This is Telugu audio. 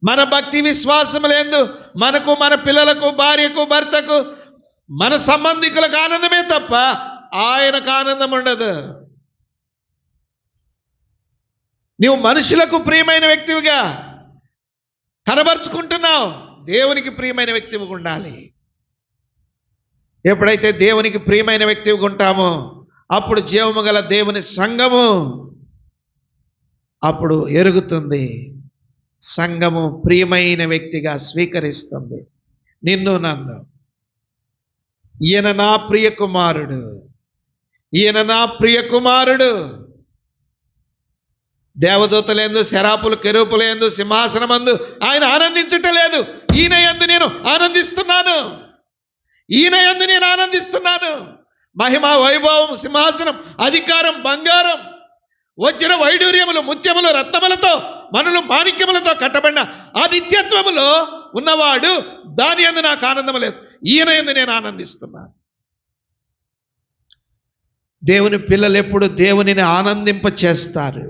మన భక్తి విశ్వాసములందు మనకు, మన పిల్లలకు, భార్యకు, భర్తకు, మన సంబంధికులకు ఆనందమే తప్ప ఆయనకు ఆనందం ఉండదు. నీవు మనుషులకు ప్రియమైన వ్యక్తివిగా కనబరుచుకుంటున్నావు, దేవునికి ప్రియమైన వ్యక్తివిగా ఉండాలి. ఎప్పుడైతే దేవునికి ప్రియమైన వ్యక్తివిగా ఉంటామో అప్పుడు జీవము గల దేవుని సంఘము అప్పుడు ఎరుగుతుంది. సంఘము ప్రియమైన వ్యక్తిగా స్వీకరిస్తుంది నిన్ను, నన్ను. ఈయన నా ప్రియ కుమారుడు, ఈయన నా ప్రియ కుమారుడు. దేవదూతలందు, శరాపులు, కెరూపులందు, సింహాసనమందు ఆయన ఆనందించటలేదు. ఈయన యందు నేను ఆనందిస్తున్నాను, ఈయన యందు నేను ఆనందిస్తున్నాను. మహిమ, వైభవం, సింహాసనం, అధికారం, బంగారం, వజ్ర వైడూర్యములు, ముత్యములు, రత్నములతో, మనులు, మాణిక్యములతో కట్టబడిన ఆ నిత్యత్వములో ఉన్నవాడు, దాని యందు నాకు ఆనందం లేదు, ఈయన యందు నేను ఆనందిస్తున్నాను. దేవుని పిల్లలు ఎప్పుడు దేవునిని ఆనందింప చేస్తారు.